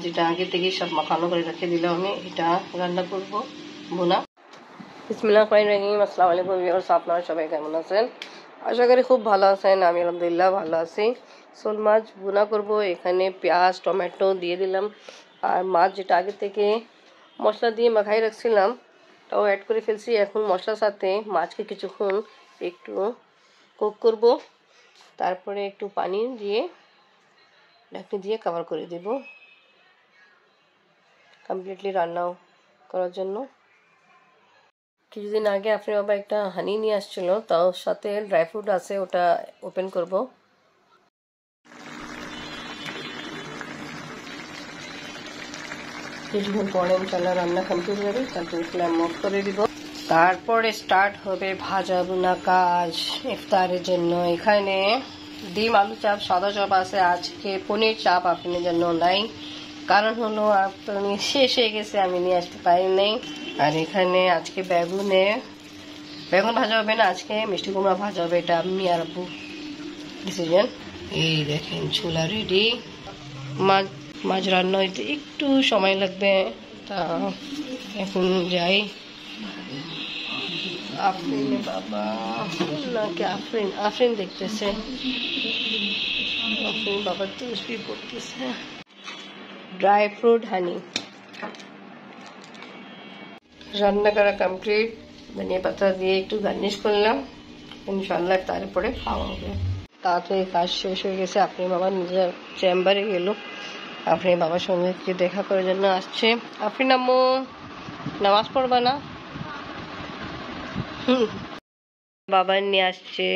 যেটা আগে থেকেই সব মাখানো করে রেখে দিলাম আমি। এটা রান্না করব ভুনা। বিসমিল্লাহির রহমানির রহিম। আসসালামু আলাইকুম ভিউয়ার্স, আপনারা সবাই কেমন আছেন? আশা করি খুব ভালো আছেন। আমি আলহামদুলিল্লাহ ভালো আছি। শোল মাছ ভুনা করব। এখানে পেঁয়াজ টমেটো দিয়ে দিলাম, আর মাছ যেটা আগে থেকে মশলা দিয়ে মাখাই রাখছিলাম তাও অ্যাড করে ফেলছি। এখন মশলার সাথে মাছকে কিছুক্ষণ একটু কুক করব, তারপরে একটু পানি দিয়ে ঢাকনি দিয়ে কভার করে দেব কমপ্লিটলি রান্নাও করার জন্য। কিছুদিন আগে আপনি বাবা একটা হানি নিয়ে আসছিল, তাও সাথে ড্রাই ফ্রুট আছে, ওটা ওপেন করব। কিছুক্ষণ পরে ইনশাআল্লাহ রান্না কমপ্লিট হবে, তারপরে ফ্লেম অফ করে দিব। তারপরে স্টার্ট হবে ভাজা ভুনা কাজ ইফতারের জন্য। এখানে ডিম আলু চাপ সাদা চাপ আছে, আজকে পনির চাপ আপনাদের জন্য নাই, কারণ হলো আপনি শেষ হয়ে গেছে, আমি নিয়ে আসতে পারি নাই। আর এখানে আজকে বেগুন ভাজা হবে না, আজকে মিষ্টি কুমড়া ভাজা হবে। এটা আমি আর আব্বু ডিসিশন। এই দেখেন ছোলা রেডি। মাছ রান্না হইতে একটু সময় লাগবে, তা এখন যাই। আফরিন বাবা নাকি আফরিন দেখতেছে, আফরিন বাবা তসবি পড়তেছে। ড্রাই ফ্রুট হানি রান্না করা কমপ্লিট। ধনিয়া পাতা দিয়ে একটু গার্নিশ করলাম, ইনশাআল্লাহ তারপরে খাওয়া হবে। তাড়াতাড়ি কাজ শেষ হয়ে গেছে। আপনি বাবা নিজের চেম্বারে গেল, আপনি বাবার সঙ্গে কি দেখা করার জন্য আসছে। আপনি আম্মু নামাজ পড়বা না? বাবা নিয়ে আসছে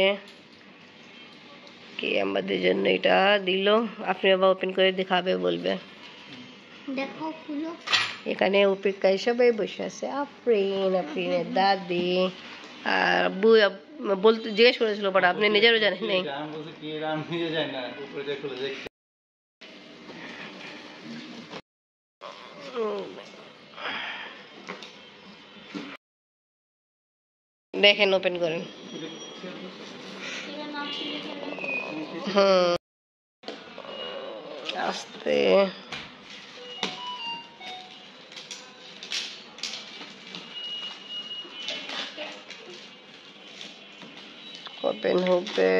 কি আমাদের জন্য, এটা দিল। আপনি বাবা ওপেন করে দেখাবে, বলবে দেখো খুলো। এখানে উপেক্ষায় সবাই বসে আছে, আফরিনের দাদি আর আব্বু বলতে জিজ্ঞেস করেছিল, বাট আপনি নিজেরও জানেন নাই। দেখেন ওপেন করেন। আস্তে ওপেন হবে।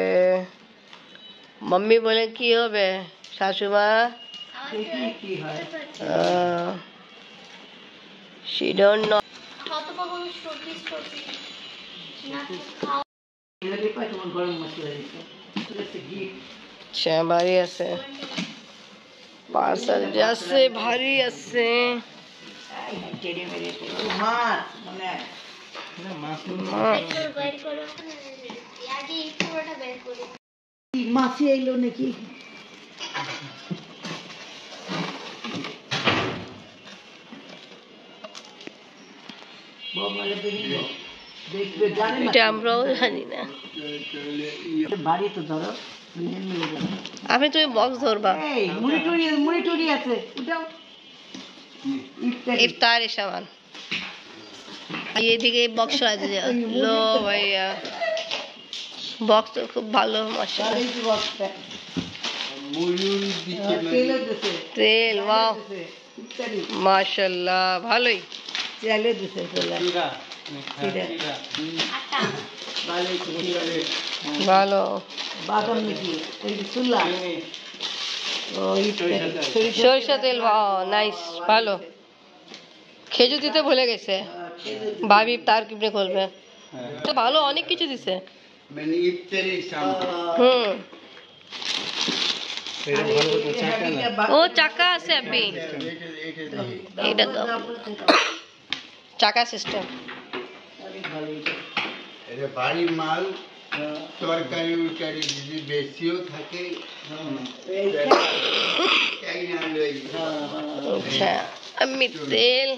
मम्मी बोले की होबे शाशुमा she don't know ভারী আছে, পার্সেল যাচ্ছে ভারী আছে। মাছি এলো নাকি? এটা আমরাও জানি না। বাড়ি তো ধরো, আমি তুমি বক্স ধরবা। মুড়ি টুড়ি আছে, ইফতারের সামান এদিকে বক্স আছে। লো ভাইয়া, বক্স তো খুব ভালো, মাশাআল্লাহ। তেল ওয়াও মাশাআল্লাহ, ভালোই ভালো। বাদাম নাকি সরিষা তেল, ওয়াও নাইস, ভালো। খেজুর দিতে ভুলে গেছে ভাবি, তার কিপড়ে করবে ভালো, অনেক কিছু দিছে। ও চাকা আছে আপনি, এটা তো চাকা সিস্টেম। এটা বাড়ির মাল, তরকারি উরকারি যদি বেশিও থাকে। আচ্ছা, আমি তেল,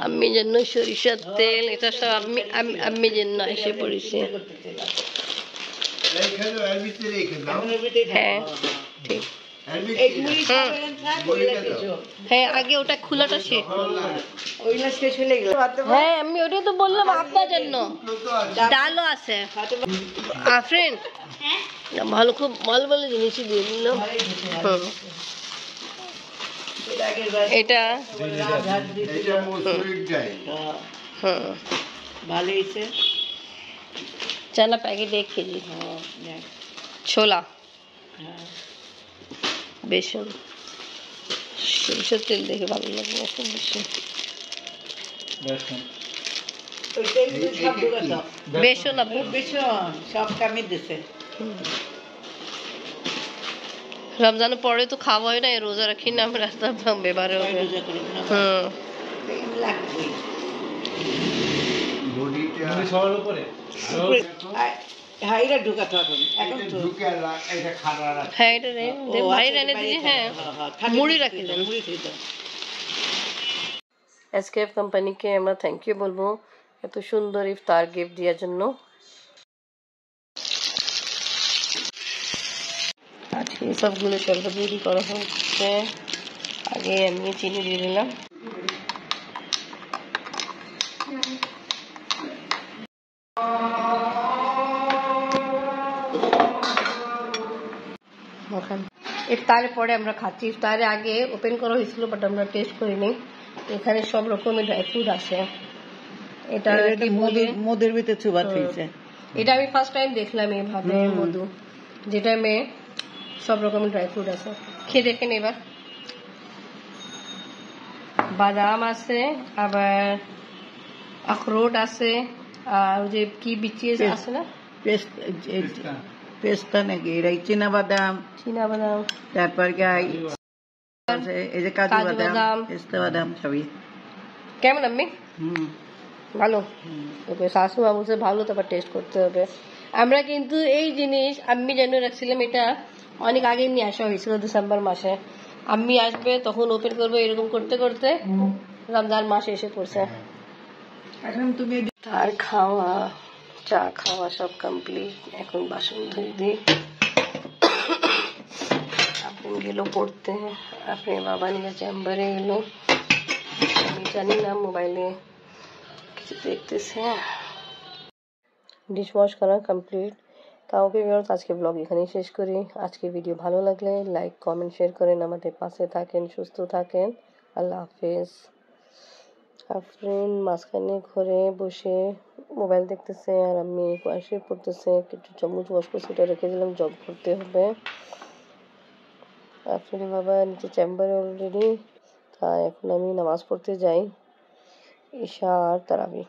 আমি জন্য সরিষার তেল, এটা সব আমি জন্য এসে পড়েছে। হ্যাঁ ঠিক, হ্যাঁ আগে ওটা খোলাটা শেষ। হ্যাঁ আমি ওটাই তো বললাম আপনার জন্য। ডালও আছে আফরিন, ভালো, খুব ভালো ভালো জিনিসই দিয়ে দিল। এর আগের বার এটা রাজহাঁস দিয়েছিল। এটা মসুরির ডাল হুম ভালো হয়েছে। চানা প্যাকেট 1 কেজি, দেখ। ছোলা, হ্যাঁ। বেসন, সরিষার তেল দেখে ভালো লাগে এখন বেশি। ওইটাই সব ঢুকাতো। বেসন আপু, বেসন সব কামে দিছে। রমজানের পরে তো খাওয়া হয় না, রোজা রাখি না আমরা, এবারে ছয় রোজা করি না। হুম টাইম লাগবে। বডিটা হ্যাঁ এটা ঢুকাতো এখন। এখন এটা তো ঢুকে এটা খাড়া রাখে। হ্যাঁ এটা রে ও, দে, আচ্ছা, বাইরে এটা এনে বাইরে দিয়ে। থাকে। হ্যাঁ থাকে মুড়ি মুড়ি রাখিলেন। মুড়ি খেতে। এসকেএফ কোম্পানিকে আমরা থ্যাংক ইউ বলবো এত সুন্দর ইফতার গিফট দেওয়ার জন্য। আজকে সবগুলো শরবত রেডি করা হচ্ছে। আগে আমি চিনি দিয়ে দিলাম। ইফতারের পরে আমরা খাচ্ছি। ইফতারের আগে ওপেন করা হয়েছিল বাট আমরা টেস্ট করিনি। এখানে সব রকমের ড্রাই ফ্রুট আছে। এটা কি বলে? মদের ভিতরে চুবাত হয়েছে। এটা আমি ফার্স্ট টাইম দেখলাম এইভাবে মধু, যেটা মেয়ে সব রকমের ড্রাই ফ্রুট আছে। খেয়ে দেখেন এবার। বাদাম আছে, আবার আখরোট আছে, আর ওই যে কি বিচি আছে না, পেস্তা নাকি এরাই চীনা বাদাম, চীনা বাদাম, তারপর এই যে কাজু বাদাম, পেস্তা বাদাম সবই। কেমন আম্মি? ভালো। ওকে শাশুমা বলছে ভালো, তারপর টেস্ট করতে হবে। আমরা কিন্তু এই জিনিস আম্মি জেনে রাখছিলাম, এটা অনেক আগে নিয়ে আসা হয়েছিল ডিসেম্বর মাসে। আম্মি আসবে তখন ওপেন করবে, এরকম করতে করতে রমজান মাস এসে পড়ছে। এখন তুমি তার খাওয়া, চা খাওয়া সব কমপ্লিট। এখন বাসন ধুয়ে দিই। আপনি গেল পড়তে, আপনি বাবা নিয়ে চেম্বারে গেল, আমি জানি না মোবাইলে কিছু দেখতেছে। ডিশ ওয়াশ করা কমপ্লিট। তাও আজকে ব্লগ এখানেই শেষ করি। আজকে ভিডিও ভালো লাগলে লাইক কমেন্ট শেয়ার করেন, আমাদের পাশে থাকেন, সুস্থ থাকেন। আল্লাহ হাফেজ। আফরিন মাঝখানে ঘরে বসে মোবাইল দেখতেছে আর আমি কোয়াশে পড়তেছে। কিছু চামচ ওয়াশ করে সেটা রেখে দিলাম, জব করতে হবে। আফরিন বাবা নিচে চেম্বারে অলরেডি। তাই এখন আমি নামাজ পড়তে যাই, ঈশা আর তারাবি।